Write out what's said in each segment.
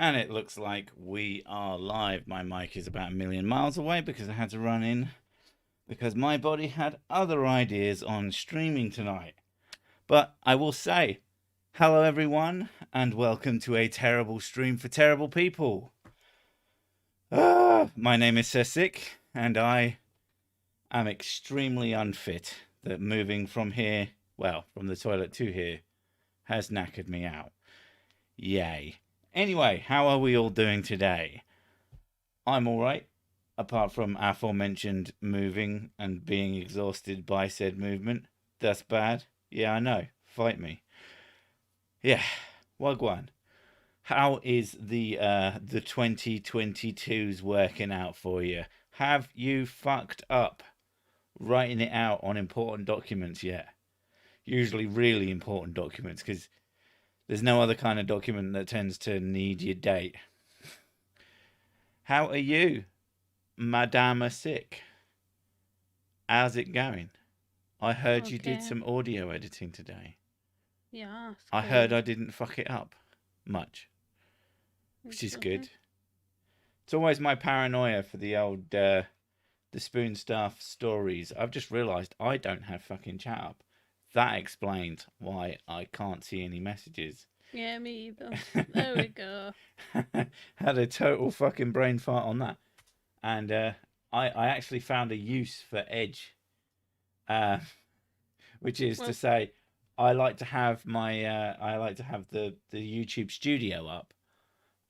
And it looks like we are live. My mic is about a million miles away because I had to run in because my body had other ideas on streaming tonight. But I will say, hello everyone, and welcome to a terrible stream for terrible people. My name is Sick, and I am extremely unfit. That moving from here, well, from the toilet to here, has knackered me out. Yay. Anyway, how are we all doing today? I'm alright, apart from aforementioned moving and being exhausted by said movement. That's bad. Yeah, I know. Fight me. Yeah, Wagwan. How is the 2022s working out for you? Have you fucked up writing it out on important documents yet? Usually really important documents, because there's no other kind of document that tends to need your date. How are you, Madame Sick? How's it going? I heard you did some audio editing today. Yeah, I heard I didn't fuck it up much, which is good. It's always my paranoia for the old the spoon stuff stories. I've just realised I don't have fucking chat up. That explains why I can't see any messages. Yeah, me either. There we go. Had a total fucking brain fart on that. And I actually found a use for Edge. Which is to say, I like to have the YouTube studio up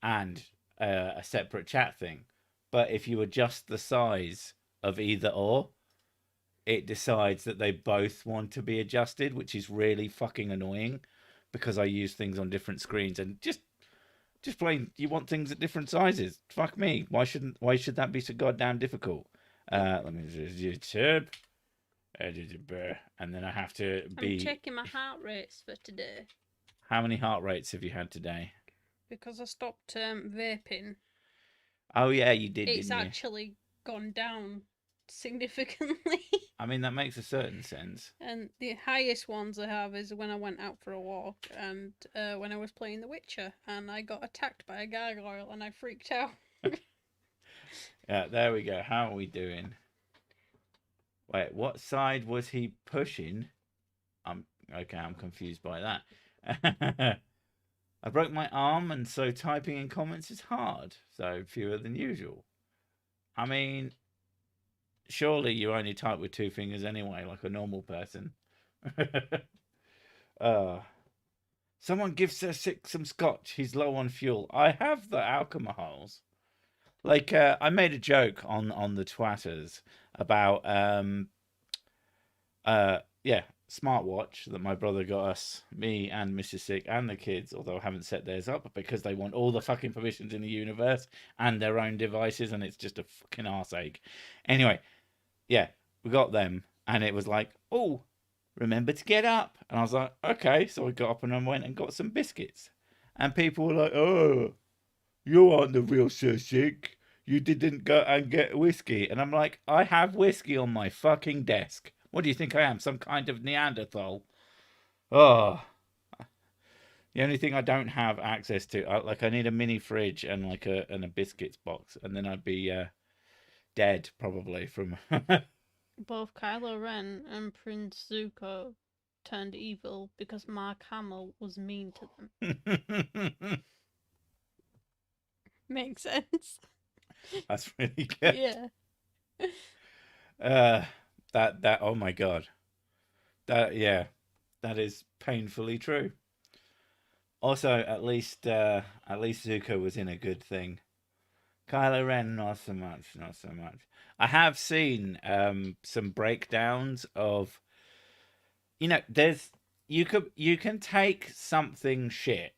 and a separate chat thing. But if you adjust the size of either or, it decides that they both want to be adjusted, which is really fucking annoying because I use things on different screens and just plain you want things at different sizes. Fuck me. Why should that be so goddamn difficult? Let me just YouTube. And then I have to be. I'm checking my heart rates for today. How many heart rates have you had today? Because I stopped vaping. Oh yeah, you did. It's didn't you? actually gone down significantly. I mean, that makes a certain sense. And the highest ones I have is when I went out for a walk and when I was playing The Witcher and I got attacked by a gargoyle and I freaked out. Yeah, there we go. How are we doing? Wait, what side was he pushing? I'm confused by that. I broke my arm, and so typing in comments is hard, so fewer than usual. I mean, surely you only type with two fingers anyway, like a normal person. Someone gives Sir Sick some scotch. He's low on fuel. I have the alcohols. Like, I made a joke on the Twatters about smartwatch that my brother got us, me and Mrs. Sick and the kids, although I haven't set theirs up because they want all the fucking permissions in the universe and their own devices, and it's just a fucking arseache. Anyway, yeah, we got them, and it was like, oh, remember to get up. And I was like, okay. So I got up and I went and got some biscuits. And people were like, oh, you aren't the real Sir Sick. You didn't go and get whiskey. And I'm like, I have whiskey on my fucking desk. What do you think I am? Some kind of Neanderthal? Oh. The only thing I don't have access to, I need a mini fridge and like a biscuits box, and then I'd be dead probably from. Both Kylo Ren and Prince Zuko turned evil because Mark Hamill was mean to them. Makes sense. That's really good. Yeah. That oh my god. That is painfully true. Also, at least Zuko was in a good thing. Kylo Ren, not so much. I have seen some breakdowns of, you can take something shit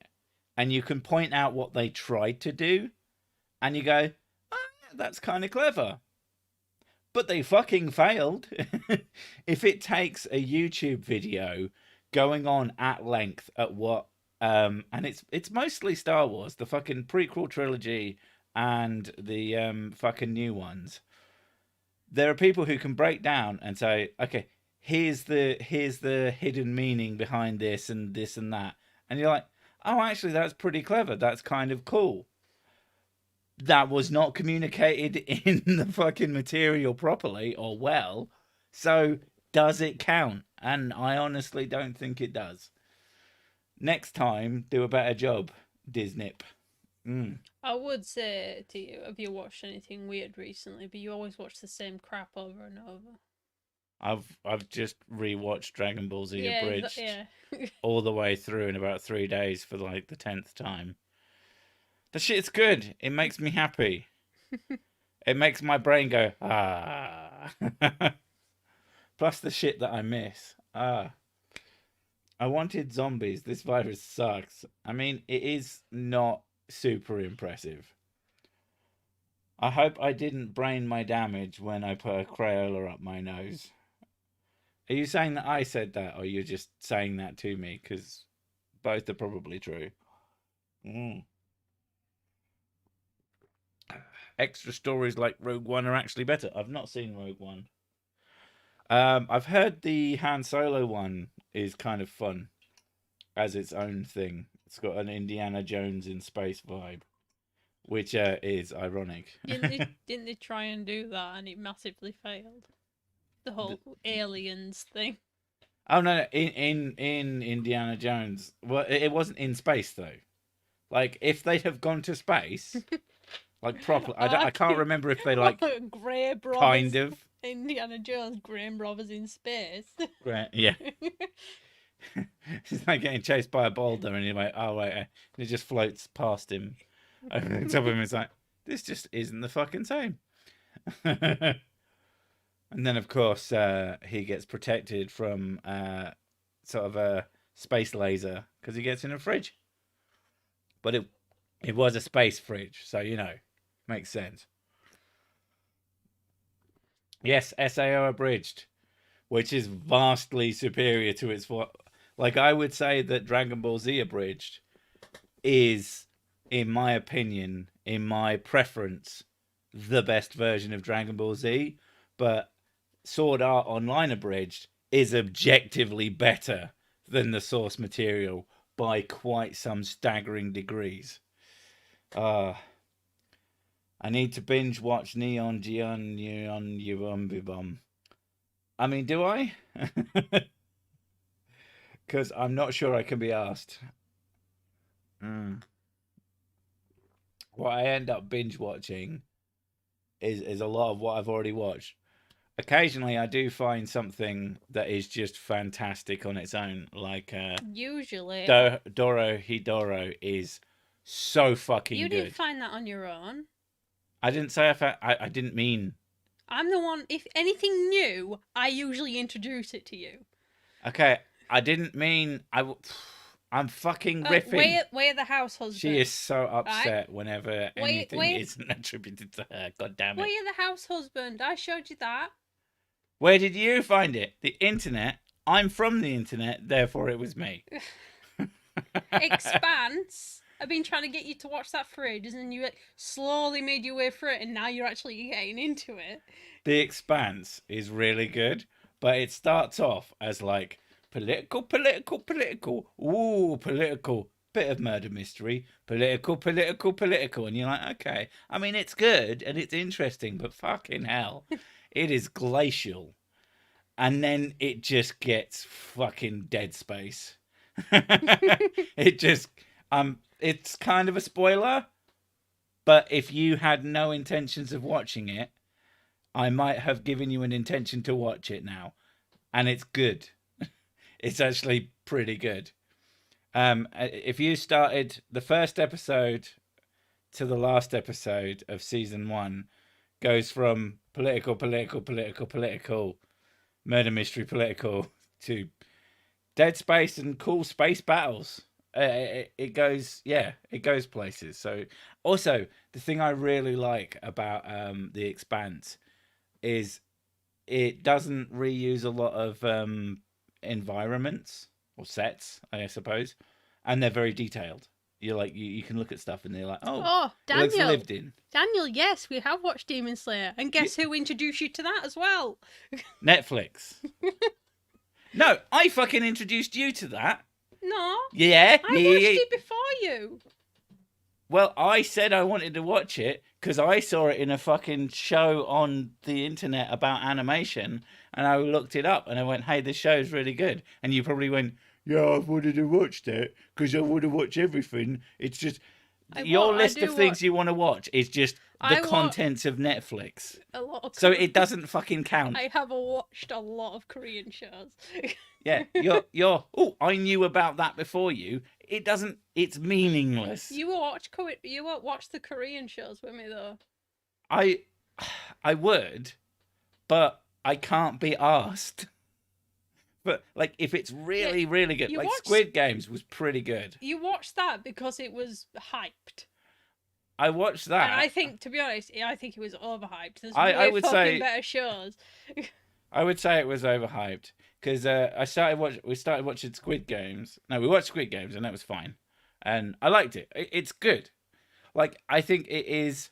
and you can point out what they tried to do and you go, oh, that's kind of clever. But they fucking failed. If it takes a YouTube video going on at length at what and it's mostly Star Wars, the fucking prequel trilogy and the fucking new ones. There are people who can break down and say, okay, here's the hidden meaning behind this and that. And you're like, oh, actually, that's pretty clever. That's kind of cool. that was not communicated in the fucking material properly or well. So does it count? And I honestly don't think it does. Next time, do a better job, Disney. I would say to you, have you watched anything weird recently? But you always watch the same crap over and over. I've just rewatched Dragon Ball Z Abridged yeah. all the way through in about 3 days for like the 10th time. The shit's good. It makes me happy. It makes my brain go, ah. Plus the shit that I miss. Ah. I wanted zombies. This virus sucks. I mean, it is not super impressive. I hope I didn't brain my damage when I put a Crayola up my nose. Are you saying that I said that, or you're just saying that to me? Because both are probably true. Extra stories like Rogue One are actually better. I've not seen Rogue One. I've heard the Han Solo one is kind of fun as its own thing. It's got an Indiana Jones in space vibe, which is ironic. Didn't they try and do that and it massively failed? The whole aliens thing. Oh no! In Indiana Jones, well, it wasn't in space though. Like if they'd have gone to space, like properly, I can't remember if they like Grey Brothers, kind of Indiana Jones, Grey Brothers in space. yeah. He's like getting chased by a boulder, and you're like, oh wait, and it just floats past him over the top of him. It's like this just isn't the fucking same. And then, of course, he gets protected from sort of a space laser because he gets in a fridge. But it was a space fridge, so, you know, makes sense. Yes, SAO abridged, which is vastly superior to its... Like, I would say that Dragon Ball Z abridged is, in my opinion, in my preference, the best version of Dragon Ball Z. But Sword Art Online abridged is objectively better than the source material by quite some staggering degrees. I need to binge watch Neon Geon Neon Bum. I mean, do I? Because I'm not sure I can be asked. What I end up binge watching is a lot of what I've already watched. Occasionally, I do find something that is just fantastic on its own. Like, usually, Dorohedoro is so fucking good. You didn't find that on your own. I didn't say I didn't mean. I'm the one. If anything new, I usually introduce it to you. Okay, I didn't mean. I'm fucking riffing. Where the house husband. She is so upset whenever anything isn't attributed to her. God damn it. Where the house husband? I showed you that. Where did you find it? The internet. I'm from the internet, therefore it was me. Expanse. I've been trying to get you to watch that for ages, and you slowly made your way through it, and now you're actually getting into it. The Expanse is really good, but it starts off as like political, ooh, political, bit of murder mystery, political, and you're like, okay. I mean, it's good and it's interesting, but fucking hell, it is glacial. And then it just gets fucking Dead Space. It just, it's kind of a spoiler, but if you had no intentions of watching it, I might have given you an intention to watch it now. And it's good. It's actually pretty good. If you started the first episode to the last episode of season 1 goes from political, murder mystery, political to Dead Space and cool space battles. It goes places. So also the thing I really like about The Expanse is it doesn't reuse a lot of environments or sets, I suppose, and they're very detailed. You're like you can look at stuff and they're like, oh, Daniel, it looks lived in. Daniel, yes, we have watched Demon Slayer, and guess who introduced you to that as well? Netflix. No, I fucking introduced you to that. No. Yeah. I watched it before you. Well, I said I wanted to watch it because I saw it in a fucking show on the internet about animation, and I looked it up and I went, "Hey, this show's really good." And you probably went, "Yeah, I wanted to watch that because I want to watch everything." It's just your list of things you want to watch is just the contents of Netflix. A lot of So it doesn't fucking count. I have watched a lot of Korean shows. Yeah, you're. Oh, I knew about that before you. It doesn't. It's meaningless. You watch the Korean shows with me though. I would, but I can't be asked. But like, if it's really, really good, like Squid Games was pretty good. You watched that because it was hyped. I watched that. And I think, to be honest, I think it was overhyped. There's I would say better shows. I would say it was overhyped because we started watching Squid Games. No, we watched Squid Games and that was fine, and I liked it. It's good. Like, I think it is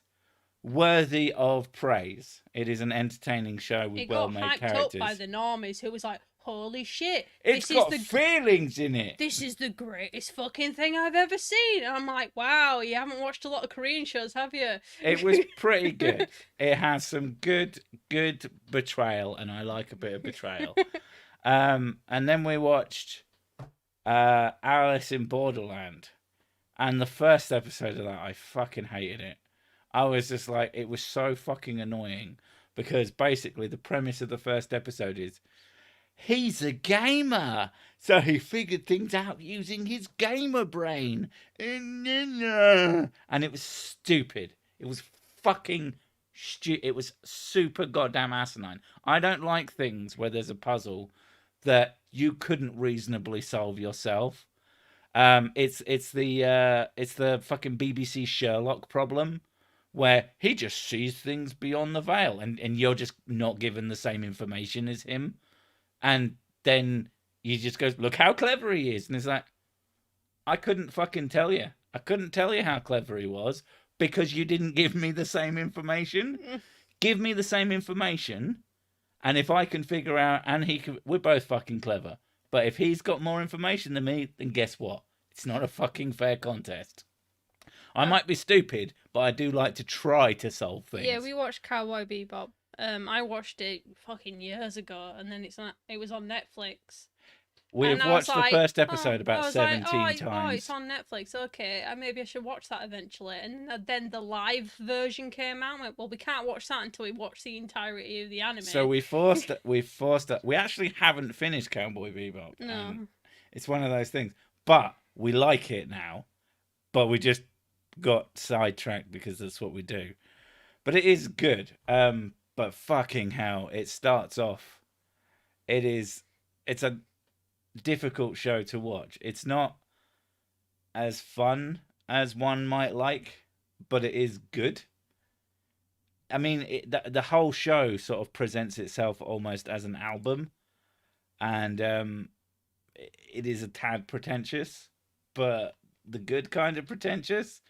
worthy of praise. It is an entertaining show with well-made characters. It got hyped up by the normies who was like, "Holy shit! It's got feelings in it. This is the greatest fucking thing I've ever seen." And I'm like, "Wow, you haven't watched a lot of Korean shows, have you?" It was pretty good. It has some good betrayal, and I like a bit of betrayal. And then we watched Alice in Borderland, and the first episode of that, I fucking hated it. I was just like, it was so fucking annoying because basically the premise of the first episode is he's a gamer, so he figured things out using his gamer brain. And it was stupid. It was fucking stupid. It was super goddamn asinine. I don't like things where there's a puzzle that you couldn't reasonably solve yourself. It's the fucking BBC Sherlock problem, where he just sees things beyond the veil, and you're just not given the same information as him. And then you just go, look how clever he is. And it's like, I couldn't fucking tell you. I couldn't tell you how clever he was because you didn't give me the same information. Give me the same information. And if I can figure out, we're both fucking clever. But if he's got more information than me, then guess what? It's not a fucking fair contest. I might be stupid, but I do like to try to solve things. Yeah, we watched Cowboy Bebop. I watched it fucking years ago, and then it was on Netflix. We've watched the first episode about 17 times. Oh, it's on Netflix. Okay, maybe I should watch that eventually. And then the live version came out. I went, well, we can't watch that until we watch the entirety of the anime. So we actually haven't finished Cowboy Bebop. No, it's one of those things. But we like it now. But we just got sidetracked because that's what we do. But it is good. But fucking hell, it starts off. It's a difficult show to watch. It's not as fun as one might like, but it is good. I mean, the whole show sort of presents itself almost as an album, and it is a tad pretentious, but the good kind of pretentious.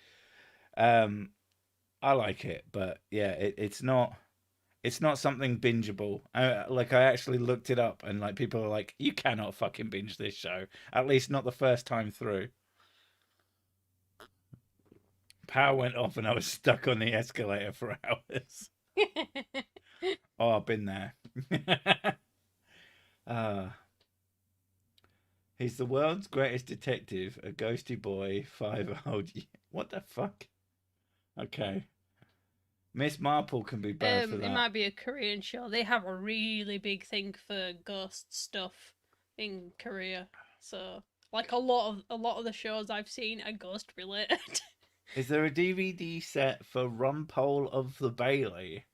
I like it, but yeah, it's not something bingeable. Like, I actually looked it up, and like people are like, you cannot fucking binge this show. At least not the first time through. Power went off, and I was stuck on the escalator for hours. Oh, I've been there. He's the world's greatest detective, a ghosty boy, 5-year-old. What the fuck? Okay. Miss Marple can be bad for that. It might be a Korean show. They have a really big thing for ghost stuff in Korea. So, like, a lot of the shows I've seen are ghost related. Is there a DVD set for Rumpole of the Bailey?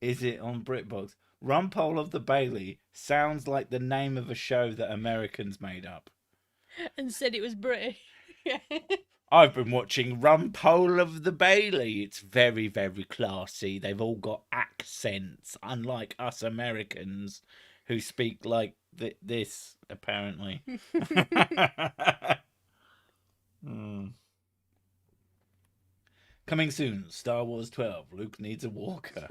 Is it on BritBox? Rumpole of the Bailey sounds like the name of a show that Americans made up. And said it was British. I've been watching Rumpole of the Bailey. It's very, very classy. They've all got accents, unlike us Americans who speak like this, apparently. Coming soon, Star Wars 12. Luke needs a walker.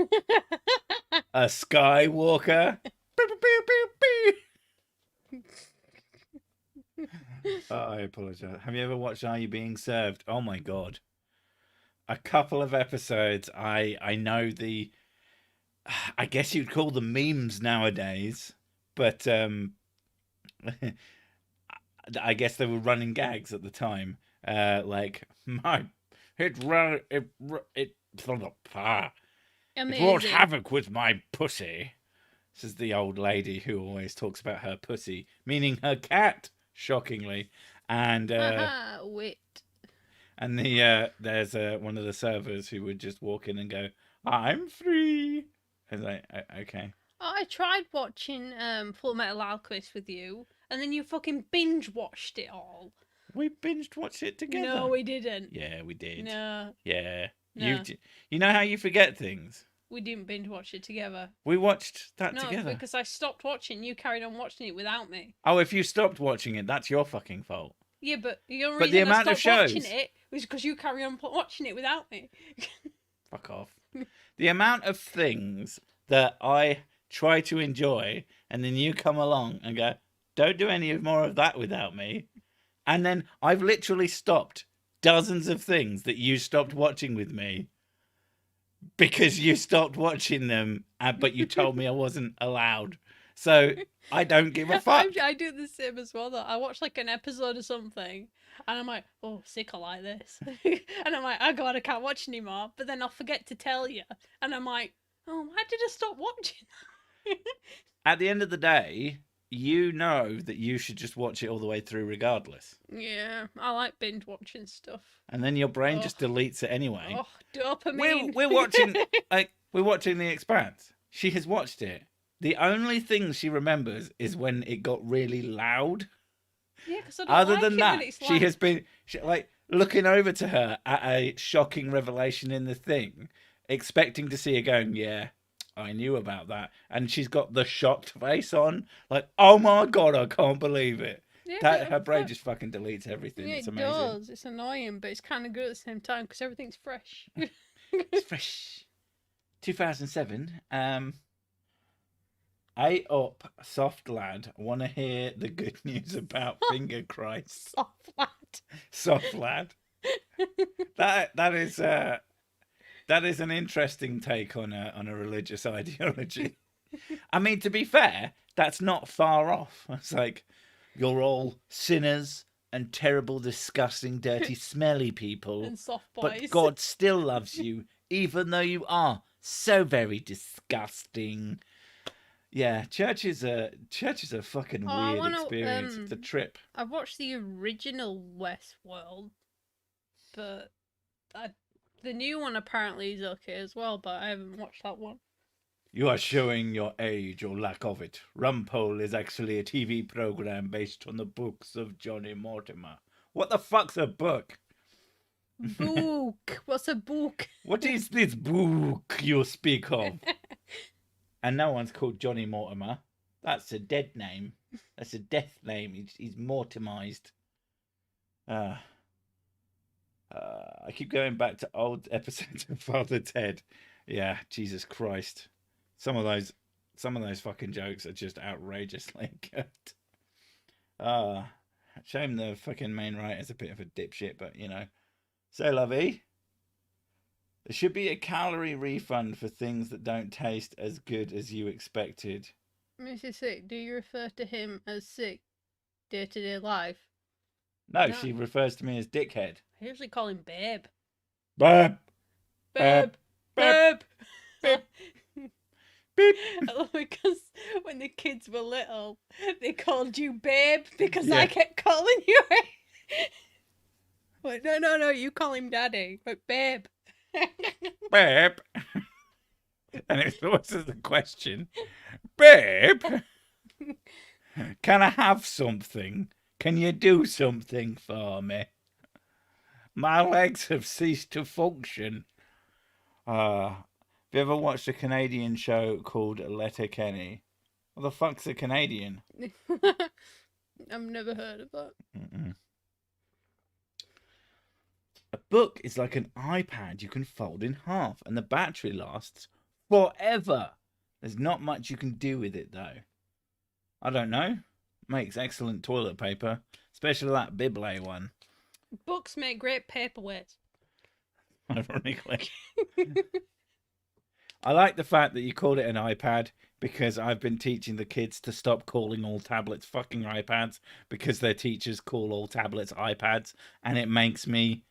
A Skywalker. I apologize. Have you ever watched Are You Being Served? Oh my god. a couple of episodes. I know I guess you'd call them memes nowadays, but I guess they were running gags at the time. Like my it ran it it wrought Amazing. havoc with my pussy. This is the old lady who always talks about her pussy, meaning her cat, shockingly. And Haha, wit. and there's one of the servers who would just walk in and go, "I'm free." I was like, okay. Oh, I tried watching Full Metal Alchemist with you, and then you fucking binge watched it all. We binged watched it together. No, we didn't. Yeah, we did. No, Yeah. no, You know how you forget things? we didn't binge watch it together. We watched that No, together. because I stopped watching. You carried on watching it without me. Oh, if you stopped watching it, that's your fucking fault. Yeah, but the only But the reason amount I of stopped watching shows- it was because you carried on watching it without me. Fuck off. The amount of things that I try to enjoy, and then you come along and go, "Don't do any more of that without me." And then I've literally stopped dozens of things that you stopped watching with me because you stopped watching them, but you told me I wasn't allowed. So I don't give a fuck. I do the same as well, though. I watch like an episode or something, and I'm like, oh, sick, I like this. And I'm like, oh god, I can't watch anymore. But then I'll forget to tell you. And I'm like, oh, why did I stop watching? At the end of the day, you know that you should just watch it all the way through regardless. Yeah, I like binge watching stuff. And then your brain just deletes it anyway. Oh, dopamine. We're watching we're watching The Expanse. She has watched it. The only thing she remembers is when it got really loud. Yeah, because I don't Other like than it that, when it's she like... has been like looking over to her at a shocking revelation in the thing, expecting to see her going, "Yeah, I knew about that," and she's got the shocked face on, like, "Oh my god, I can't believe it." Yeah, That but- her brain just fucking deletes everything. Yeah, It's it amazing. does. It's annoying, but it's kind of good at the same time because everything's fresh. It's fresh. 2007. Hey up, soft lad. Want to hear the good news about Finger Christ? Soft lad. Soft lad. That is an interesting take on a religious ideology. I mean, to be fair, that's not far off. It's like, you're all sinners and terrible, disgusting, dirty, smelly people, And soft boys. but God still loves you, even though you are so very disgusting. Yeah, church is a fucking Oh, I weird wanna, experience. It's a trip. I've watched the original Westworld, but the new one apparently is okay as well, but I haven't watched that one. You are showing your age or lack of it. Rumpole is actually a TV program based on the books of Johnny Mortimer. What the fuck's a book? Book. What's a book? What is this book you speak of? And no one's called Johnny Mortimer. That's a dead name. That's a death name. He's mortimized. I keep going back to old episodes of Father Ted. Yeah, Jesus Christ. Some of those fucking jokes are just outrageously good. Shame the fucking main writer's a bit of a dipshit, but you know. So, lovey. There should be a calorie refund for things that don't taste as good as you expected. Mrs. Sick, do you refer to him as Sick day-to-day life? No, No. she refers to me as dickhead. I usually call him Babe. Babe. Babe. Babe. Babe. Beep. Because when the kids were little, they called you Babe because Yeah. I kept calling you it. But no, you call him Daddy. But Babe. Babe. And it's always the question, Babe, can I have something? Can you do something for me? My legs have ceased to function. Have you ever watched a Canadian show called Letterkenny? What the fuck's a Canadian? I've never heard of that. Mm-mm. A book is like an iPad you can fold in half, and the battery lasts forever. There's not much you can do with it, though. I don't know. Makes excellent toilet paper, especially that Biblay one. Books make great paperweights. ironically. I like the fact that you called it an iPad because I've been teaching the kids to stop calling all tablets fucking iPads because their teachers call all tablets iPads, and it makes me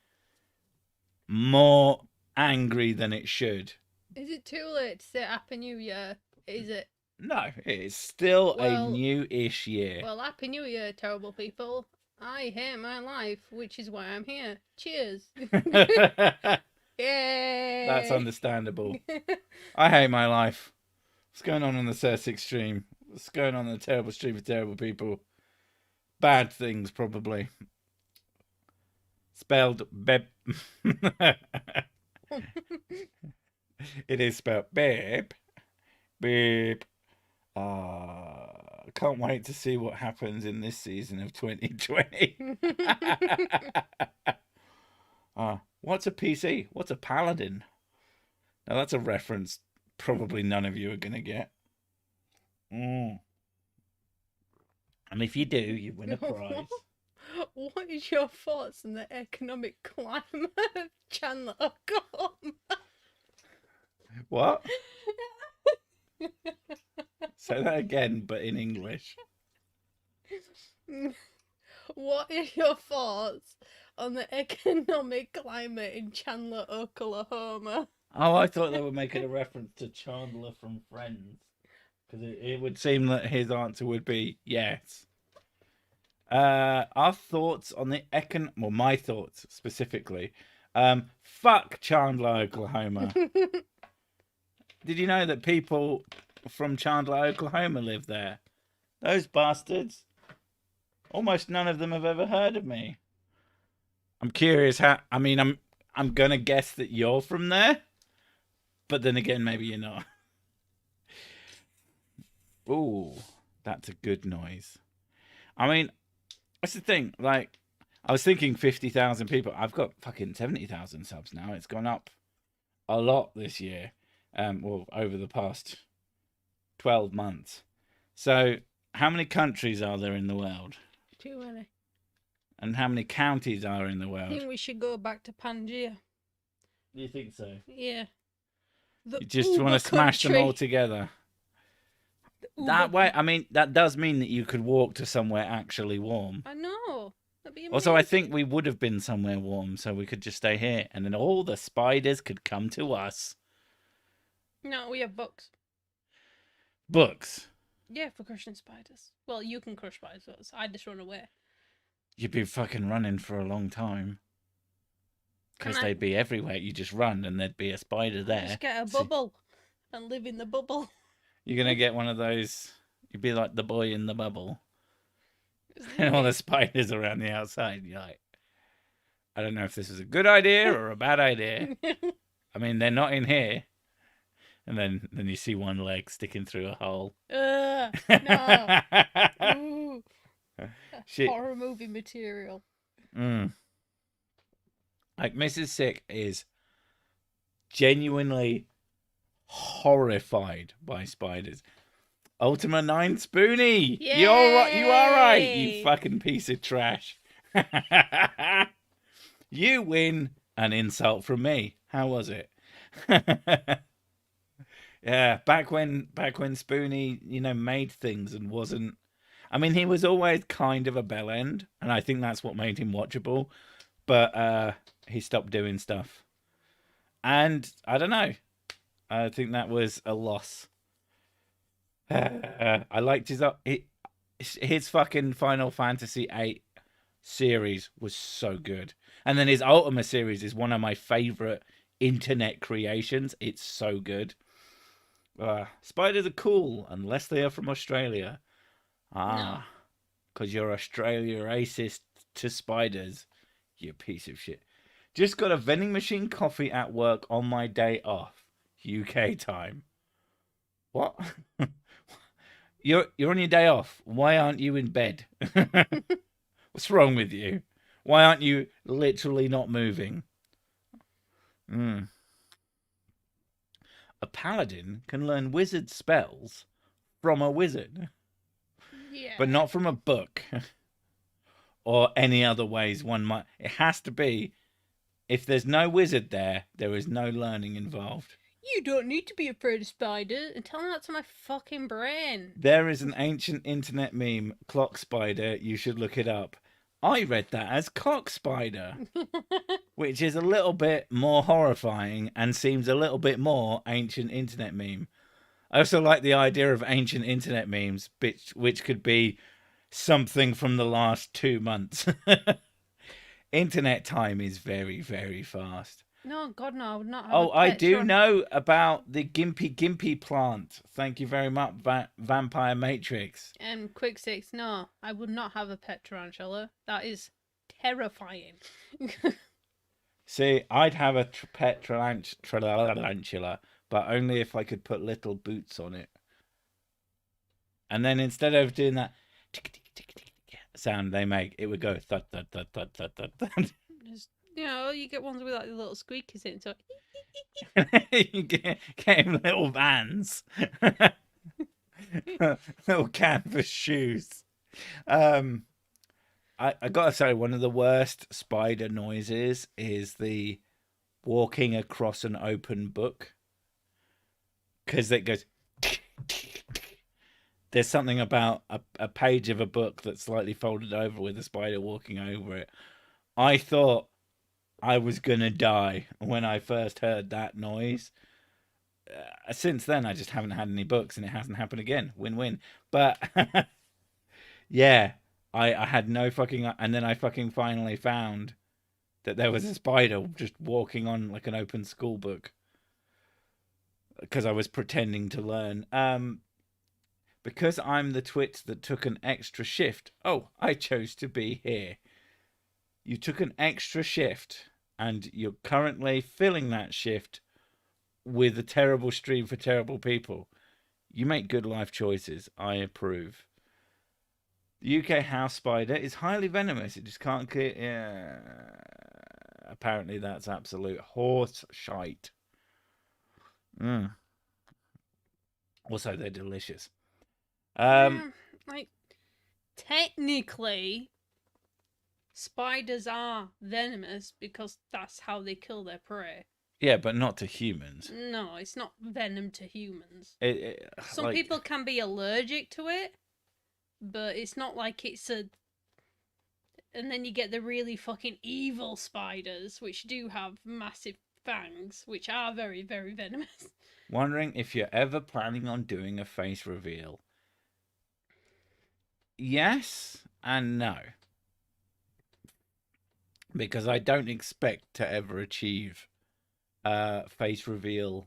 more angry than it should. Is it too late to say Happy New Year? Is it? No, it's still a Well- new-ish year. Well, Happy New Year, terrible people. I hate my life, which is why I'm here. Cheers. Yay! That's understandable. I hate my life. What's going on the Sussex stream? What's going on the terrible stream of terrible people? Bad things, probably. Spelled beb. It is spelled babe. Beep. Can't wait to see what happens in this season of 2020. What's a PC? What's a paladin? Now that's a reference probably none of you are going to get. And if you do, you win a prize. What is your thoughts on the economic climate of Chandler? What? Say that again, but in English. What are your thoughts on the economic climate in Chandler, Oklahoma? Oh, I thought they were making a reference to Chandler from Friends. Because it would seem that his answer would be yes. Our thoughts on the well, my thoughts specifically. Fuck Chandler, Oklahoma. Did you know that people from Chandler, Oklahoma live there? Those bastards. Almost none of them have ever heard of me. I'm curious how. I mean, I'm gonna guess that you're from there, but then again, maybe you're not. Ooh, that's a good noise. I mean, that's the thing. Like, I was thinking 50,000 people. I've got fucking 70,000 subs now. It's gone up a lot this year. Well, over the past 12 months. So, how many countries are there in the world? Too many. And how many counties are in the I world? think we should go back to Pangea. Do you think so? Yeah. You just want to smash them all together. That way, I mean, that does mean that you could walk to somewhere actually warm. I know. That'd be amazing. Also, I think we would have been somewhere warm, so we could just stay here, and then all the spiders could come to us. No, we have books. Books? Yeah, for crushing spiders. Well, you can crush spiders. I just run away. You'd be fucking running for a long time. Because Can I- they'd be everywhere. You just run, and there'd be a spider there. Just get a bubble and live in the bubble. You're going to get one of those... You'd be like the boy in the bubble. And all the spiders around the outside. You're like, I don't know if this is a good idea or a bad idea. I mean, they're not in here. And then you see one leg sticking through a hole. No. Ooh. Shit. Horror movie material. Like, Mrs. Sick is genuinely horrified by spiders. Ultima 9 Spoonie! You are right, you fucking piece of trash. You win an insult from me. How was it? Yeah, back when Spoonie, made things and wasn't... I mean, he was always kind of a bell end, and I think that's what made him watchable. But he stopped doing stuff. And I don't know. I think that was a loss. I liked his fucking Final Fantasy VIII series was so good. And then his Ultima series is one of my favorite internet creations. It's so good. Spiders are cool unless they are from Australia. Because you're Australia racist to spiders, you piece of shit. Just got a vending machine coffee at work on my day off. UK time. What? You're on your day off. Why aren't you in bed? What's wrong with you? Why aren't you literally not moving? A paladin can learn wizard spells from a wizard. Yeah. But not from a book. Or any other ways one might... It has to be If there's no wizard there, there is no learning involved. You don't need to be afraid of spiders. And tell that to my fucking brain. There is an ancient internet meme, clock spider. You should look it up. I read that as cock spider, which is a little bit more horrifying and seems a little bit more ancient internet meme. I also like the idea of ancient internet memes, which could be something from the last 2 months. Internet time is very, very fast. No, God, no, I would not have Oh, a I pet do know about the Gimpy plant. Thank you very much, Vampire Matrix. And quick six, no, I would not have a pet tarantula. That is terrifying. See, I'd have a pet tarantula, but only if I could put little boots on it. And then instead of doing that sound they make, it would go thud, thud, thud, thud, thud, thud, thud. Just, you know, you get ones with like the little squeakers in, so You get him little vans. Little canvas shoes. I gotta say, one of the worst spider noises is the walking across an open book. Because it goes. There's something about a page of a book that's slightly folded over with a spider walking over it. I thought I was gonna die when I first heard that noise. Since then, I just haven't had any books, and it hasn't happened again. Win-win. But yeah, I had no fucking, and then I fucking finally found that there was a spider just walking on like an open school book because I was pretending to learn. Because I'm the twit that took an extra shift. Oh, I chose to be here. You took an extra shift, and you're currently filling that shift with a terrible stream for terrible people. You make good life choices. I approve. The UK house spider is highly venomous. It just can't clear. Yeah. Apparently, that's absolute horse shite. Also, they're delicious. Like, technically, spiders are venomous because that's how they kill their prey. Yeah, but not to humans. No, it's not venom to humans. Some Like, people can be allergic to it, but it's not like it's a. And then you get the really fucking evil spiders, which do have massive fangs, which are very, very venomous. Wondering if you're ever planning on doing a face reveal. Yes and no. Because I don't expect to ever achieve face reveal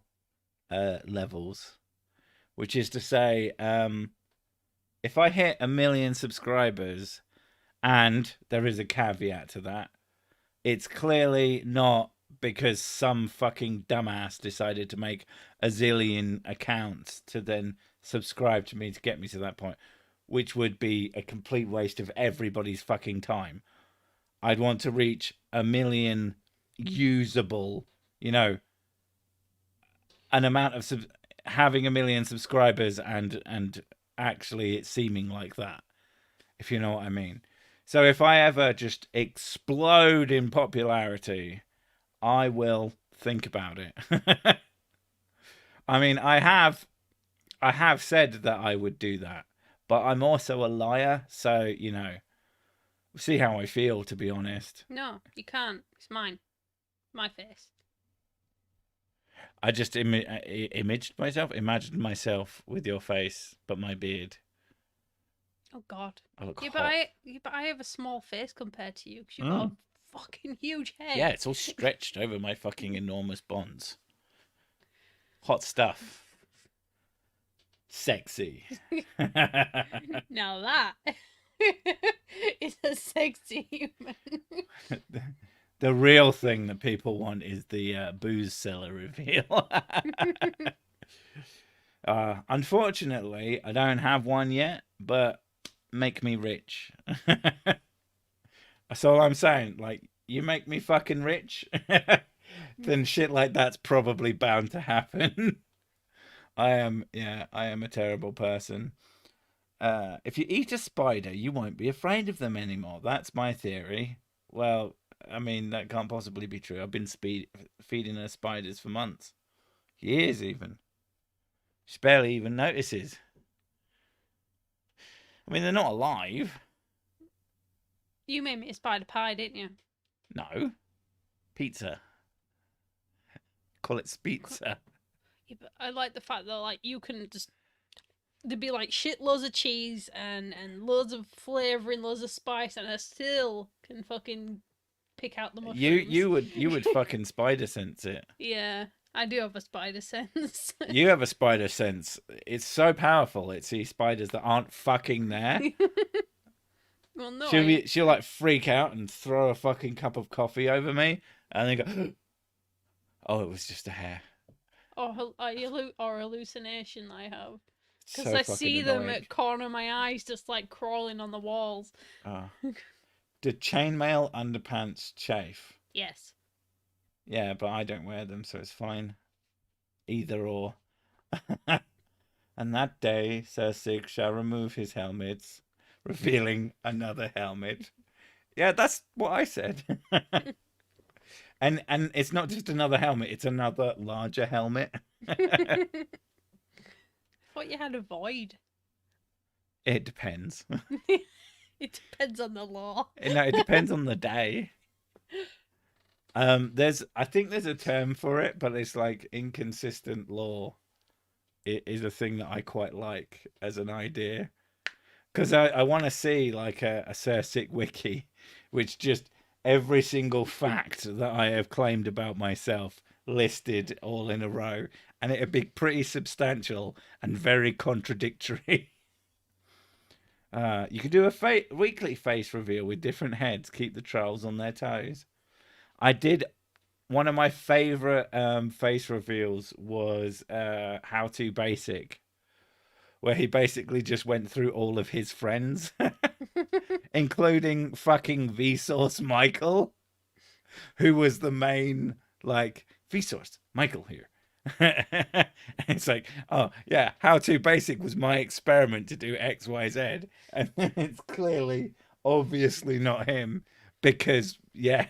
levels. Which is to say, if I hit 1 million subscribers, and there is a caveat to that, it's clearly not because some fucking dumbass decided to make a zillion accounts to then subscribe to me to get me to that point, which would be a complete waste of everybody's fucking time. I'd want to reach 1 million usable, an amount of having 1 million subscribers and actually it seeming like that, if you know what I mean. So if I ever just explode in popularity, I will think about it. I mean, I have said that I would do that, but I'm also a liar, so, see how I feel, to be honest. No, you can't. It's mine. My face. I just imagined myself with your face, but my beard. Oh, God. I look Yeah, hot. but I have a small face compared to you, because you've got a fucking huge head. Yeah, it's all stretched over my fucking enormous bonds. Hot stuff. Sexy. Now that is a sexy human. The real thing that people want is the booze seller reveal. Unfortunately, I don't have one yet, but make me rich. That's all I'm saying. Like, you make me fucking rich, then shit like that's probably bound to happen. I am a terrible person. If you eat a spider, you won't be afraid of them anymore. That's my theory. Well, I mean, that can't possibly be true. I've been feeding her spiders for months, years even. She barely even notices. I mean, they're not alive. You made me a spider pie, didn't you? No, pizza. Call it pizza. Yeah, but I like the fact that like you can just there'd be like shitloads of cheese and loads of flavouring, loads of spice, and I still can fucking pick out the mushrooms. You would fucking spider sense it. Yeah, I do have a spider sense. You have a spider sense. It's so powerful. It sees spiders that aren't fucking there. Well, no. She'll like freak out and throw a fucking cup of coffee over me, and then go, "Oh, it was just a hair." Or hallucination I have. Because So I fucking see them annoying. at corner of my eyes just like crawling on the walls. Do chainmail underpants chafe? Yes. Yeah, but I don't wear them, so it's fine. Either or. And that day, Sir Sig shall remove his helmets, revealing another helmet. Yeah, that's what I said. And it's not just another helmet; it's another larger helmet. I thought you had a void. It depends. It depends on the law. No, it depends on the day. I think there's a term for it, but it's like inconsistent law. It is a thing that I quite like as an idea, because I want to see like a Sir Sick wiki, which just every single fact that I have claimed about myself listed all in a row, and it'd be pretty substantial and very contradictory. You could do a weekly face reveal with different heads, keep the trolls on their toes. I did. One of my favorite face reveals was How to Basic, where he basically just went through all of his friends, including fucking Vsauce Michael, who was the main, like, Vsauce Michael here. It's like, oh yeah, How to Basic was my experiment to do XYZ, and it's clearly obviously not him, because yeah.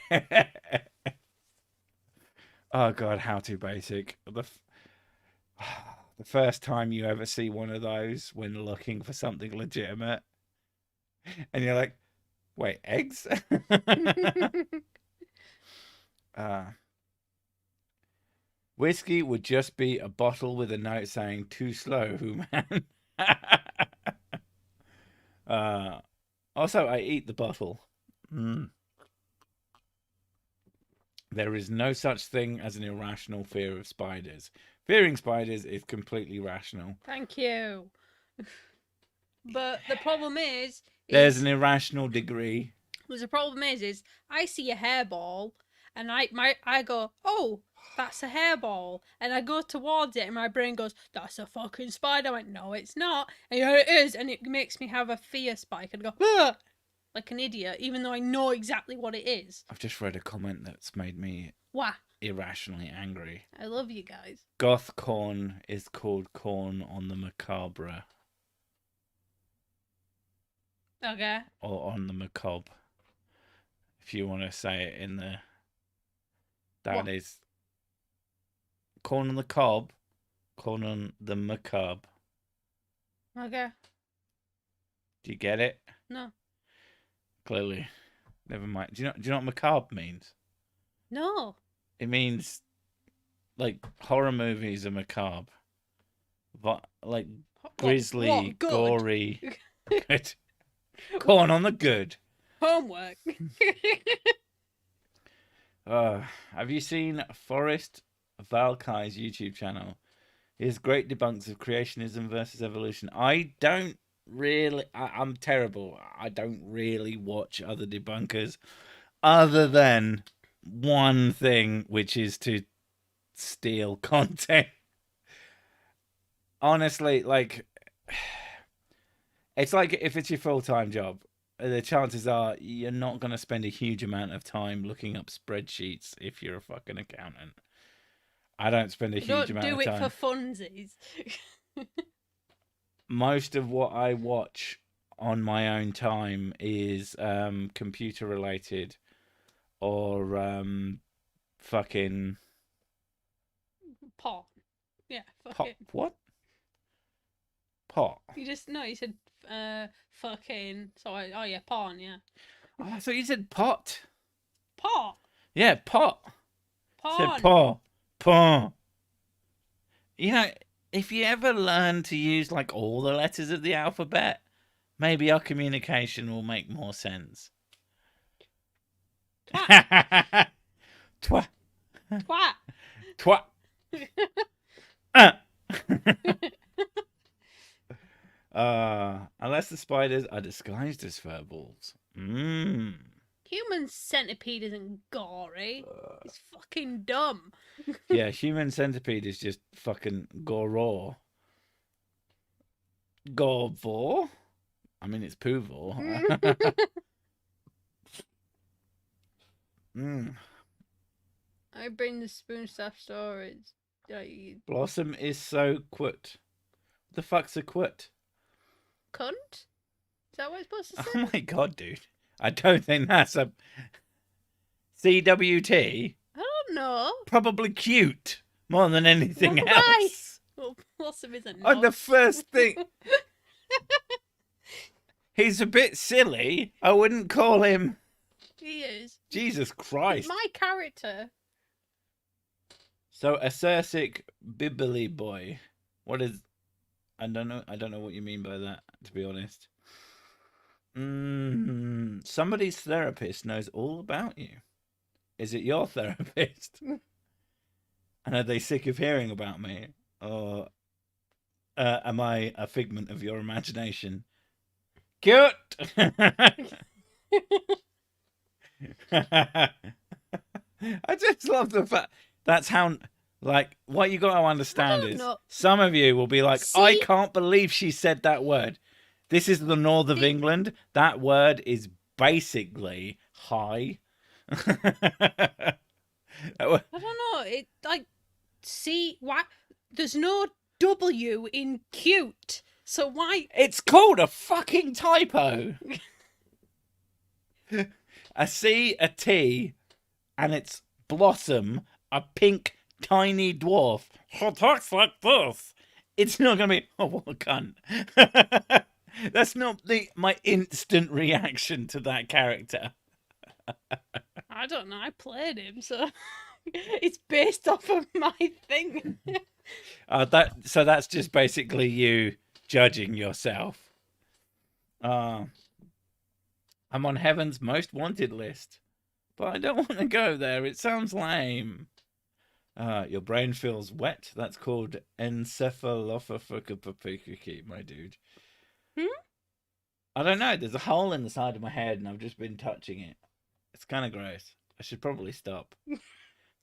Oh god, How to Basic. The first time you ever see one of those when looking for something legitimate, and you're like, wait, eggs? Whiskey would just be a bottle with a note saying "too slow, man." Also, I eat the bottle. There is no such thing as an irrational fear of spiders. Fearing spiders is completely rational. Thank you. But the problem is there's an irrational degree. The problem is I see a hairball and I go, oh, that's a hairball, and I go towards it and my brain goes, that's a fucking spider. I went, no, it's not, and yeah, it is, and it makes me have a fear spike and go, ah! Like an idiot, even though I know exactly what it is. I've just read a comment that's made me irrationally angry. I love you guys. Goth corn is called corn on the macabre. Okay. Or on the macabre. If you want to say it in the... That is... Corn on the cob, corn on the macabre. Okay. Do you get it? No. Clearly. Never mind. Do you know what macabre means? No. It means, like, horror movies are macabre. But, like, grisly, gory. Good. Corn on the good. Homework. Have you seen Forrest Valkai's YouTube channel? His great debunks of creationism versus evolution. I don't really... I'm terrible. I don't really watch other debunkers other than one thing, which is to steal content. Honestly, like... It's like if it's your full-time job, the chances are you're not going to spend a huge amount of time looking up spreadsheets if you're a fucking accountant. I don't spend a huge amount of time. Don't do it for funsies. Most of what I watch on my own time is computer related, or fucking Porn. Yeah, fuck pot. it. What? Pot. You just no. You said fucking. So oh yeah, porn. Yeah, Oh, I thought you said pot. pot. Yeah, pot. Said Porn. paw. Paw. You know, if you ever learn to use like all the letters of the alphabet, maybe our communication will make more sense. Twat. Twa. Twat. Twa. Unless the spiders are disguised as furballs. Mmm. Human centipede isn't gory. It's fucking dumb. Yeah, human centipede is just fucking gore. Gorvor? I mean, it's poovor. Mm. I bring the spoon stuff stories. Blossom is so quit. What the fuck's a quit? Cunt? Is that what it's supposed to say? Oh my god, dude. I don't think that's a CWT. I don't know. Probably cute more than anything Right. else. Well, Blossom isn't. On the first thing. He's a bit silly. I wouldn't call him. He is. Jesus He's Christ. my character. So a Cirsic Bibbly boy. What is? I don't know what you mean by that, to be honest. Somebody's therapist knows all about you. Is it your therapist? And are they sick of hearing about me? Or am I a figment of your imagination? Cute! I just love the fact that's how, like, what you got to understand is some of you will be like, I can't believe she said that word. This is the north of England. That word is basically high. I don't know. It like see why there's no W in cute. So why? It's called a fucking typo. A C, a T, and it's Blossom, a pink tiny dwarf who talks like this. It's not gonna be, oh, what a cunt. That's not my instant reaction to that character. I don't know. I played him, so it's based off of my thing. So that's just basically you judging yourself. I'm on Heaven's Most Wanted list, but I don't want to go there. It sounds lame. Your brain feels wet. That's called encephalophagus, my dude. I don't know. There's a hole in the side of my head, and I've just been touching it. It's kind of gross. I should probably stop.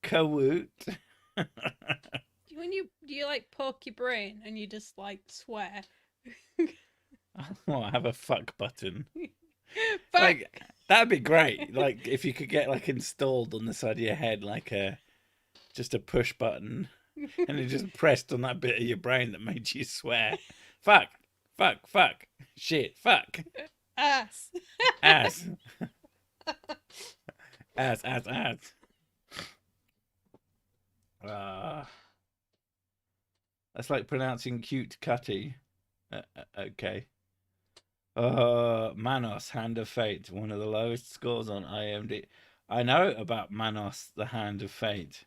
Kawoot. Do you like poke your brain and you just like swear? Oh, I have a fuck button. Fuck. Like, that'd be great. Like if you could get like installed on the side of your head, like just a push button, and it just pressed on that bit of your brain that made you swear. Fuck, fuck, fuck, shit, fuck, Ass. ass, ass, ass, ass. That's like pronouncing cute cutty. Okay. Manos, Hand of Fate, one of the lowest scores on IMDb. I know about Manos, the Hand of Fate.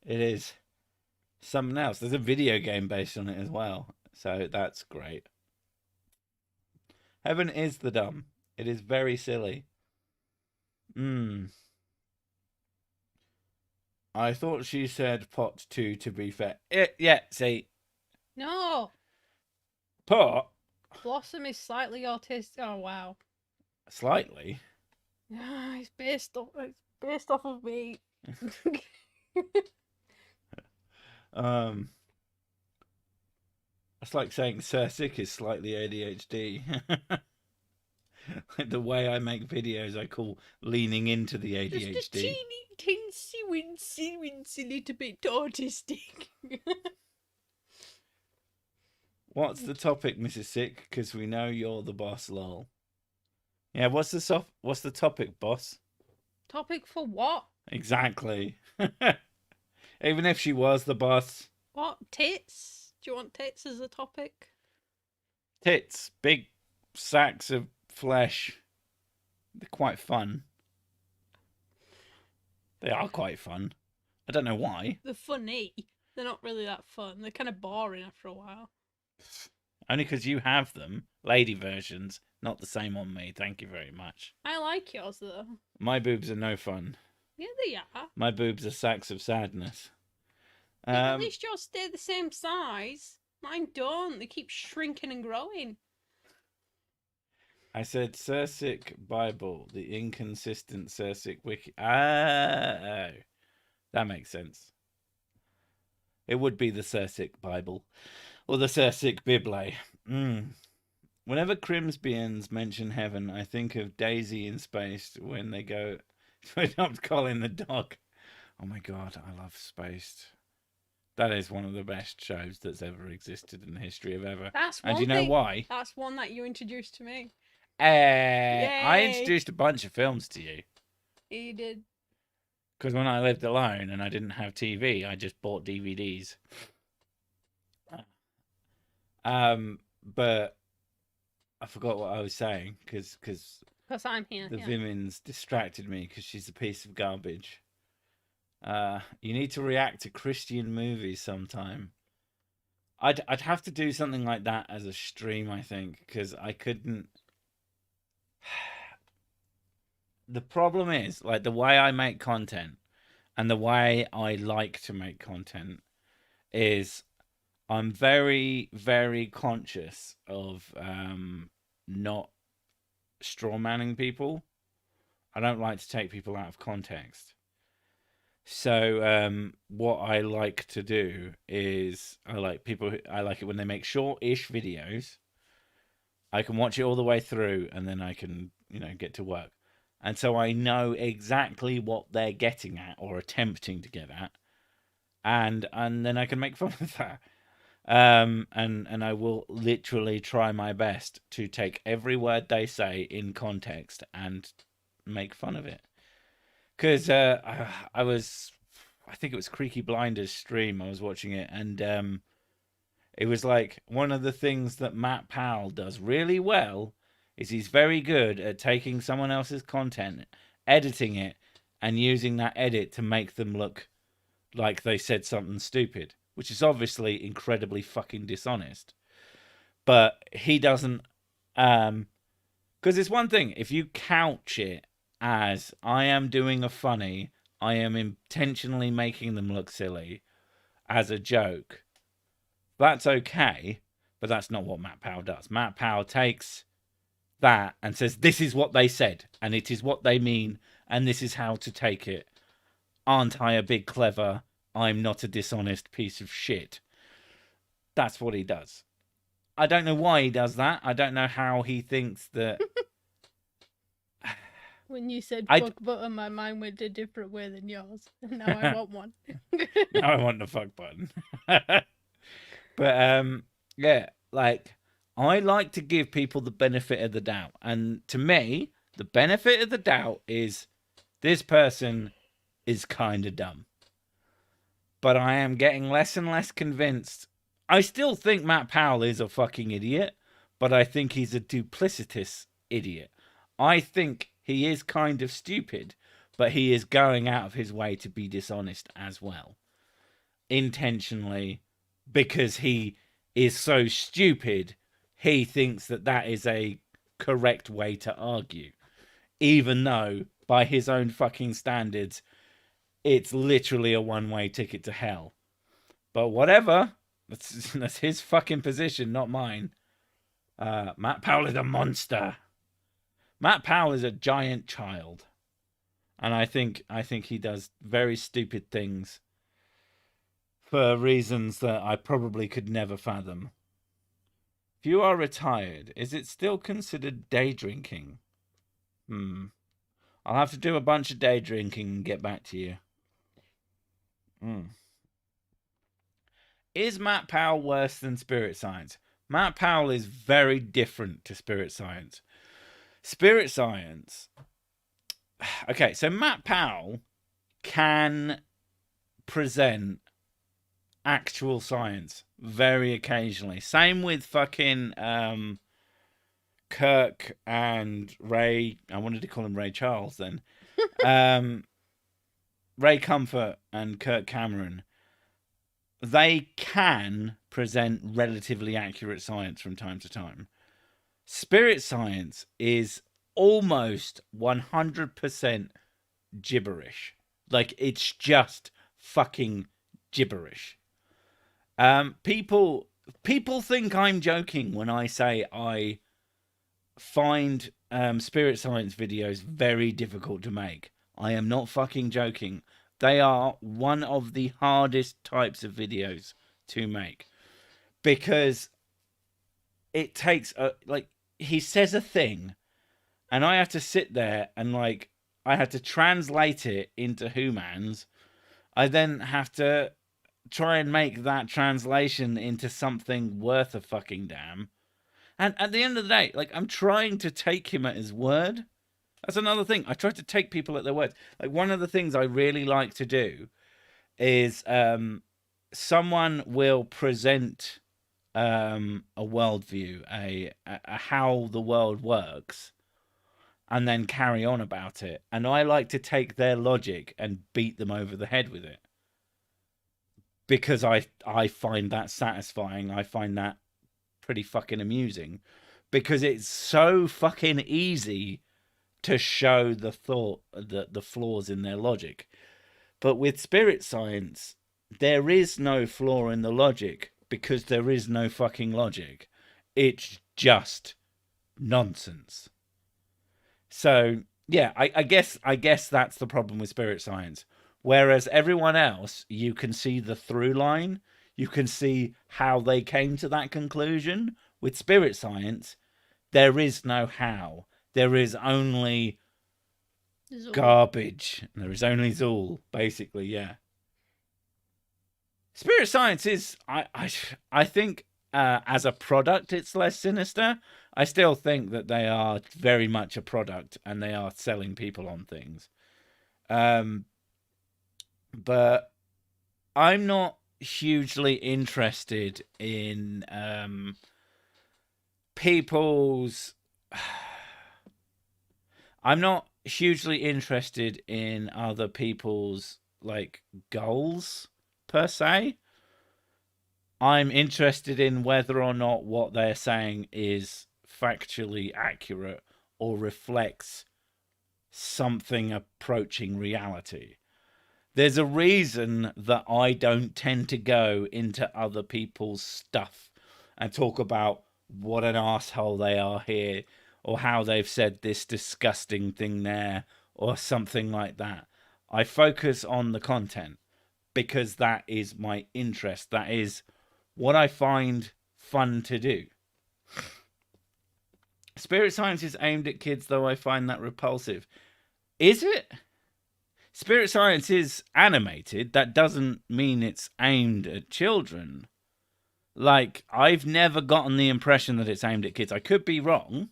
It is something else. There's a video game based on it as well, so that's great. Heaven is the dumb. It is very silly. I thought she said pot too, to be fair. Yeah, see. No. Pot? Blossom is slightly autistic. Oh wow. Slightly? It's based off of me. It's like saying Cirsic is slightly ADHD. Like the way I make videos, I call leaning into the ADHD. Just a teeny, wincy little bit autistic. What's the topic, Mrs. Sick? Because we know you're the boss, lol. Yeah, what's the topic, boss? Topic for what? Exactly. Even if she was the boss. What? Tits? Do you want tits as a topic? Tits. Big sacks of flesh. They're quite fun. They are quite fun. I don't know why. They're funny. They're not really that fun. They're kind of boring after a while. Only because you have them. Lady versions. Not the same on me. Thank you very much. I like yours though. My boobs are no fun. Yeah, they are. My boobs are sacks of sadness. Yeah, at least yours stay the same size. Mine don't. They keep shrinking and growing. I said Cirsic Bible, the inconsistent Cirsic wiki. Oh, that makes sense. It would be the Cirsic Bible or the Cirsic Bible. Whenever Crimsbians mention heaven, I think of Daisy in Spaced when they go to adopt Colin the dog. Oh my god, I love Spaced. That is one of the best shows that's ever existed in the history of ever. That's one and you know thing. why? That's one that you introduced to me. I introduced a bunch of films to you. You did. Because when I lived alone and I didn't have TV, I just bought DVDs. But I forgot what I was saying because I'm here. the Vimmins distracted me because she's a piece of garbage. You need to react to Christian movies sometime. I'd have to do something like that as a stream, I think, because I couldn't. The problem is, like, the way I make content and the way I like to make content is I'm very, very conscious of not strawmanning people. I don't like to take people out of context. So what I like to do is I like it when they make short-ish videos. I can watch it all the way through and then I can, get to work. And so I know exactly what they're getting at or attempting to get at. And then I can make fun of that. And I will literally try my best to take every word they say in context and make fun of it. Because I think it was Creaky Blinders stream, I was watching it, and it was like one of the things that Matt Powell does really well is he's very good at taking someone else's content, editing it, and using that edit to make them look like they said something stupid, which is obviously incredibly fucking dishonest. But he doesn't, because it's one thing, if you couch it as I am doing a funny, I am intentionally making them look silly as a joke, that's okay, but that's not what Matt Powell does. Matt Powell takes that and says, this is what they said, and it is what they mean, and this is how to take it. Aren't I a big clever, I'm not a dishonest piece of shit? That's what he does. I don't know why he does that. I don't know how he thinks that... When you said fuck button, my mind went a different way than yours. Now I want one. Now I want the fuck button. But, yeah, like, I like to give people the benefit of the doubt. And to me, the benefit of the doubt is this person is kind of dumb. But I am getting less and less convinced. I still think Matt Powell is a fucking idiot, but I think he's a duplicitous idiot. I think he is kind of stupid, but he is going out of his way to be dishonest as well. Intentionally, because he is so stupid, he thinks that that is a correct way to argue. Even though, by his own fucking standards, it's literally a one-way ticket to hell. But whatever, that's his fucking position, not mine. Matt Powell is a monster. Matt Powell is a giant child. And I think he does very stupid things for reasons that I probably could never fathom. If you are retired, is it still considered day drinking? I'll have to do a bunch of day drinking and get back to you. Is Matt Powell worse than Spirit Science? Matt Powell is very different to Spirit Science. Spirit Science okay, so Matt Powell can present actual science very occasionally. Same with fucking Kirk and Ray. I wanted to call him Ray Charles then. Ray Comfort and Kirk Cameron. They can present relatively accurate science from time to time. Spirit science is almost 100% gibberish. Like, it's just fucking gibberish. People think I'm joking when I say I find spirit science videos very difficult to make. I am not fucking joking. They are one of the hardest types of videos to make because it takes like, he says a thing and I have to sit there and like I have to translate it into humans. I then have to try and make that translation into something worth a fucking damn. And at the end of the day, like, I'm trying to take him at his word. That's another thing. I try to take people at their words. Like, one of the things I really like to do is someone will present a worldview, a how the world works, and then carry on about it. And I like to take their logic and beat them over the head with it. Because I find that satisfying. I find that pretty fucking amusing. Because it's so fucking easy to show the flaws in their logic. But with spirit science, there is no flaw in the logic because there is no fucking logic. It's just nonsense. So yeah, I guess that's the problem with spirit science. Whereas everyone else, you can see the through line. You can see how they came to that conclusion. With spirit science, there is no how. There is only Zool. garbage. There is only Zool, basically, yeah. Spirit science is, I think, as a product, it's less sinister. I still think that they are very much a product and they are selling people on things. But I'm not hugely interested in people's... I'm not hugely interested in other people's, like, goals, per se. I'm interested in whether or not what they're saying is factually accurate or reflects something approaching reality. There's a reason that I don't tend to go into other people's stuff and talk about what an asshole they are here, or how they've said this disgusting thing there, or something like that. I focus on the content because that is my interest. That is what I find fun to do. Spirit science is aimed at kids, though I find that repulsive. Is it? Spirit science is animated. That doesn't mean it's aimed at children. Like, I've never gotten the impression that it's aimed at kids. I could be wrong.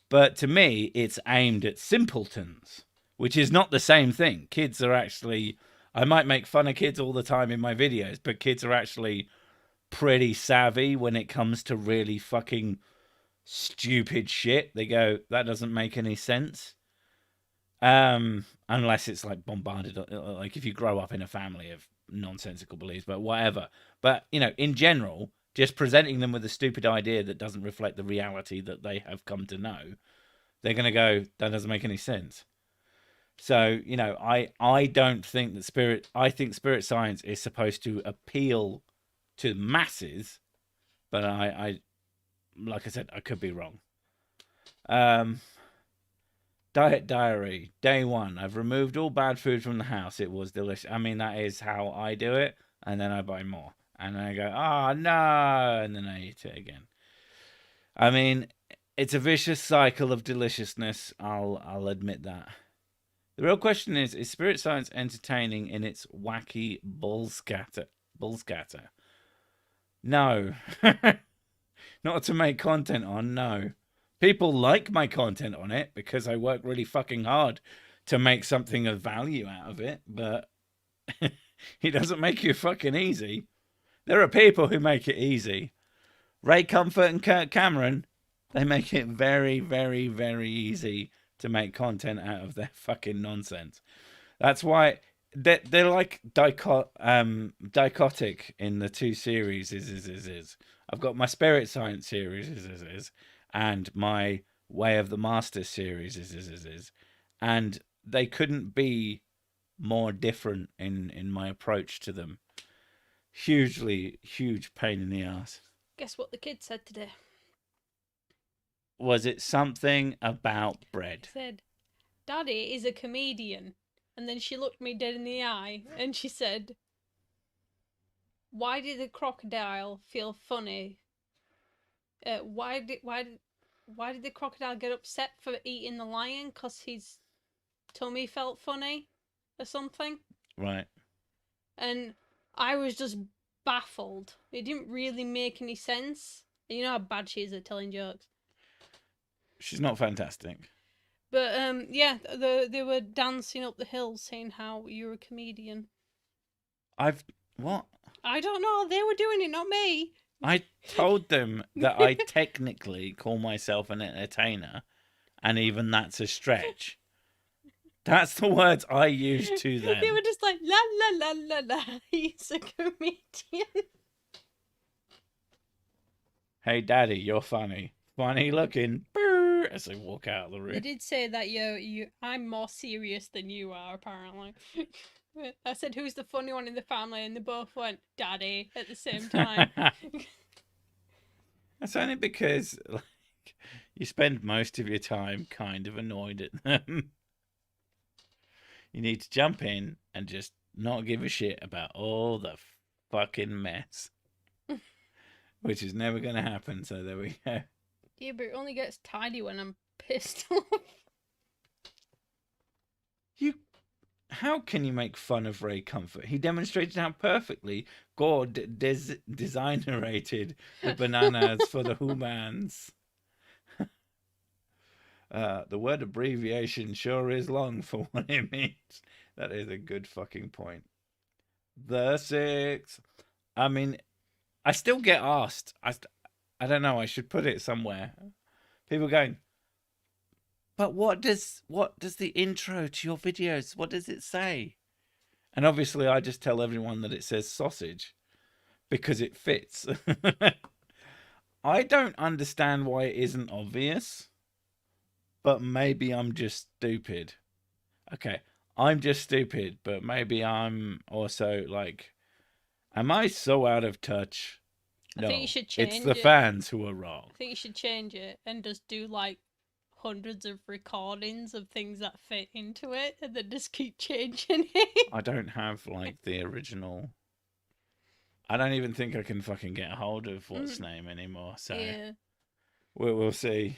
But to me, it's aimed at simpletons, which is not the same thing. Kids are actually... I might make fun of kids all the time in my videos, but kids are actually pretty savvy when it comes to really fucking stupid shit. They go, that doesn't make any sense. Unless it's like bombarded, like if you grow up in a family of nonsensical beliefs, but whatever. But, you know, in general, just presenting them with a stupid idea that doesn't reflect the reality that they have come to know, they're going to go, that doesn't make any sense. So, you know, I don't think that I think spirit science is supposed to appeal to masses, but I like I said, I could be wrong. Diet Diary, day 1. I've removed all bad food from the house. It was delicious. I mean, that is how I do it. And then I buy more. And then I go, oh, no. And then I eat it again. I mean, it's a vicious cycle of deliciousness. I'll admit that. The real question is spirit science entertaining in its wacky bull scatter? No. Not to make content on, no. People like my content on it because I work really fucking hard to make something of value out of it, but he doesn't make it fucking easy. There are people who make it easy. Ray Comfort and Kurt Cameron, they make it very, very, very easy to make content out of their fucking nonsense. That's why they're like dichotic in the two series. I've got my Spirit Science series and my Way of the Master series and they couldn't be more different in my approach to them. Huge pain in the ass. Guess what the kid said today? Was it something about bread? He said, Daddy is a comedian. And then she looked me dead in the eye and she said, why did the crocodile feel funny? Why did the crocodile get upset for eating the lion? Because his tummy felt funny or something? Right. And I was just baffled. It didn't really make any sense. And you know how bad she is at telling jokes. She's not fantastic. But yeah, they were dancing up the hill saying how you're a comedian. What? I don't know. They were doing it, not me. I told them that I technically call myself an entertainer, and even that's a stretch. That's the words I use to them. They were just like, la la la la la, he's a comedian. Hey, Daddy, you're funny. Funny looking. As they walk out of the room. They did say that I'm more serious than you are, apparently. I said, who's the funny one in the family? And they both went, Daddy, at the same time. That's only because you spend most of your time kind of annoyed at them. You need to jump in and just not give a shit about all the fucking mess. Which is never going to happen, so there we go. Yeah, but it only gets tidy when I'm pissed off. How can you make fun of Ray Comfort? He demonstrated how perfectly God designerated the bananas for the humans. The word abbreviation sure is long for what it means. That is a good fucking point. The 6. I mean, I still get asked. I don't know. I should put it somewhere. People going, but what does the intro to your videos? What does it say? And obviously, I just tell everyone that it says sausage because it fits. I don't understand why it isn't obvious, but maybe I'm just stupid. Okay, I'm just stupid, but maybe I'm also like, am I so out of touch? No, I think you should change it's the it. fans who are wrong. I think you should change it and just do like hundreds of recordings of things that fit into it and then just keep changing it. I don't have like the original. I don't even think I can fucking get a hold of what's name anymore, so yeah. we'll see.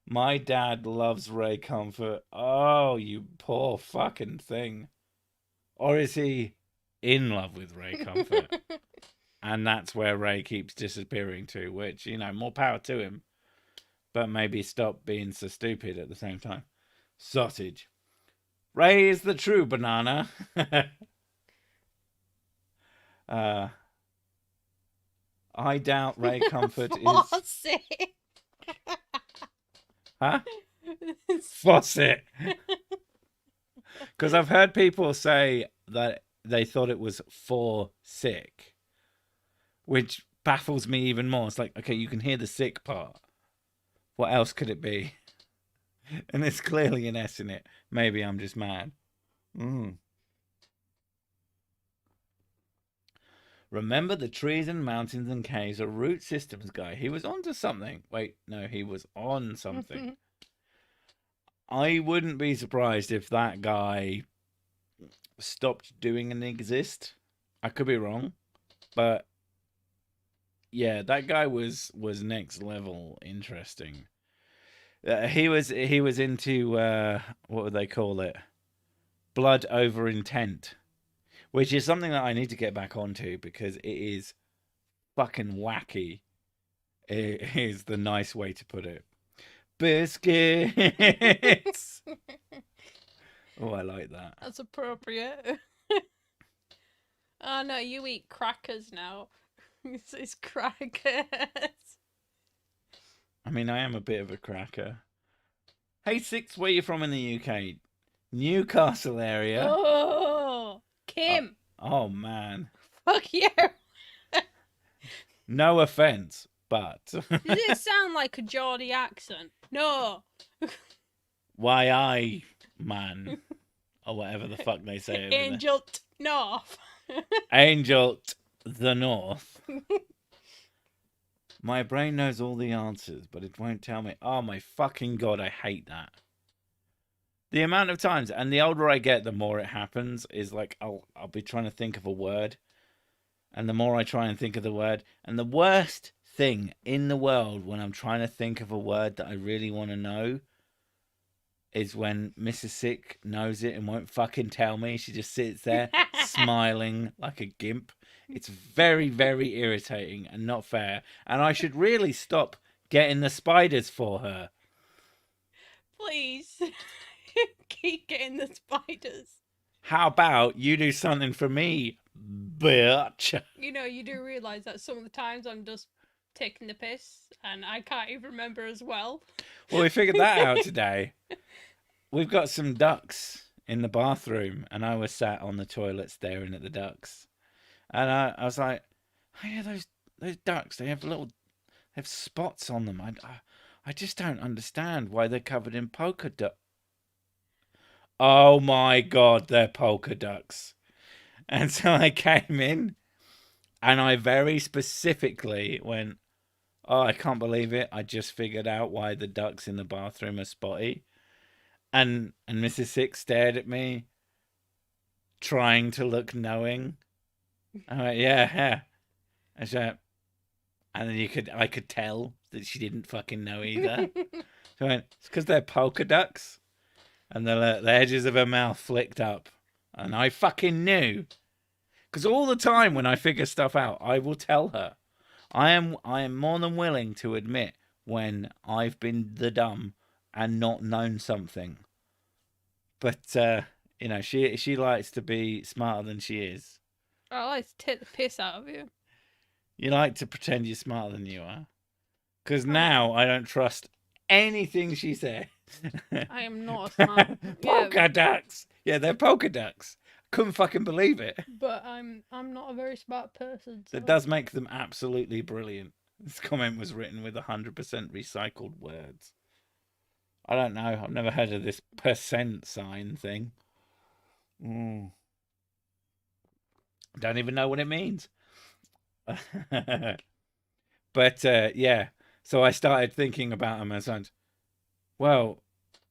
My dad loves Ray Comfort. Oh, you poor fucking thing. Or is he in love with Ray Comfort? And that's where Ray keeps disappearing to, which, you know, more power to him. But maybe stop being so stupid at the same time. Sausage. Ray is the true banana. I doubt Ray Comfort is... Huh? Faucet. Because I've heard people say that they thought it was for sick, which baffles me even more. It's like, okay, you can hear the sick part. What else could it be? And there's clearly an S in it. Maybe I'm just mad. Remember the trees and mountains and caves are root systems guy. He was onto something. Wait, no, he was on something. I wouldn't be surprised if that guy stopped doing an exist. I could be wrong, but yeah, that guy was next level interesting. He was into what would they call it? Blood over intent, which is something that I need to get back onto because it is fucking wacky. is the nice way to put it. Biscuits. Oh, I like that. That's appropriate. Oh no, you eat crackers now. It's crackers. I mean, I am a bit of a cracker. Hey, Six, where you from in the UK? Newcastle area. Oh, Kim. Oh man. Fuck you. No offense, but Does it sound like a Geordie accent? No. why I man, or whatever the fuck they say over Angel North. there. Angel the North. My brain knows all the answers, but it won't tell me. Oh my fucking god, I hate that. The amount of times, and the older I get, the more it happens, is like I'll be trying to think of a word, and the more I try and think of the word, and the worst thing in the world when I'm trying to think of a word that I really want to know is when Mrs. Sick knows it and won't fucking tell me. She just sits there smiling like a gimp. It's very, very irritating and not fair, and I should really stop getting the spiders for her. Please. Keep getting the spiders. How about you do something for me, bitch? You know, you do realise that some of the times I'm just taking the piss and I can't even remember as well. Well, we figured that out today. We've got some ducks in the bathroom, and I was sat on the toilet staring at the ducks. And I was like, oh yeah, those ducks, they have spots on them. I just don't understand why they're covered in polka dot. Oh my god, they're polka ducks. And so I came in and I very specifically went, oh, I can't believe it. I just figured out why the ducks in the bathroom are spotty. And Mrs. Six stared at me, trying to look knowing. I went, yeah. And then I could tell that she didn't fucking know either. So I went, it's because they're polka ducks. And the edges of her mouth flicked up. And I fucking knew. Because all the time when I figure stuff out, I will tell her. I am more than willing to admit when I've been the dumb and not known something. But, you know, she likes to be smarter than she is. I like to take the piss out of you. You like to pretend you're smarter than you are. Because now I don't trust anything she says. I am not a smart. Polka ducks. Yeah, they're polka ducks. Couldn't fucking believe it. But I'm not a very smart person. So. That does make them absolutely brilliant. This comment was written with 100% recycled words. I don't know. I've never heard of this percent sign thing. Don't even know what it means. But yeah, so I started thinking about them as well,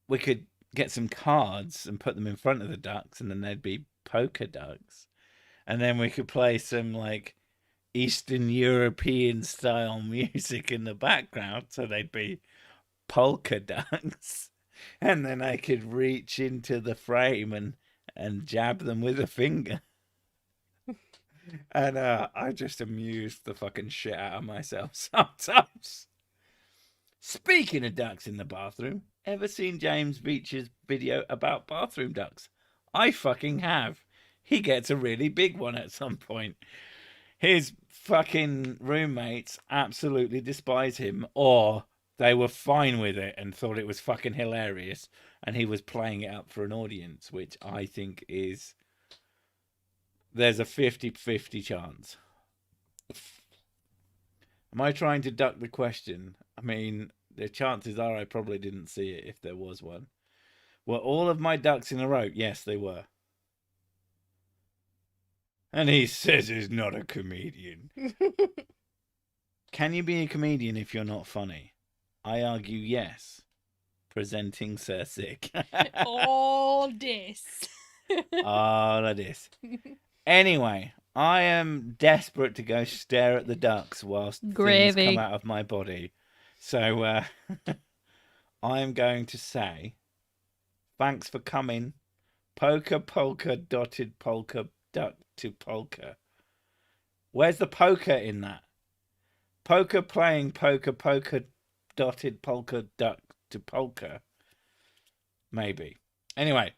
we could get some cards and put them in front of the ducks, and then they'd be polka ducks. And then we could play some like Eastern European style music in the background, so they'd be polka ducks. And then I could reach into the frame and jab them with a finger. And I just amused the fucking shit out of myself sometimes. Speaking of ducks in the bathroom, ever seen James Beach's video about bathroom ducks? I fucking have. He gets a really big one at some point. His fucking roommates absolutely despise him, or they were fine with it and thought it was fucking hilarious, and he was playing it up for an audience, which I think is... There's a 50-50 chance. Am I trying to duck the question? I mean, the chances are I probably didn't see it if there was one. Were all of my ducks in a row? Yes, they were. And he says he's not a comedian. Can you be a comedian if you're not funny? I argue yes. Presenting Sir Sick. All this. All of this. Anyway, I am desperate to go stare at the ducks whilst things come out of my body. So I am going to say, thanks for coming. Polka, dotted polka, duck to polka. Where's the polka in that? Poker playing poker, polka dotted polka duck to polka. Maybe. Anyway,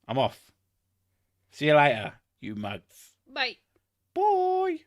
I'm off. See you later, you mugs. Bye. Bye.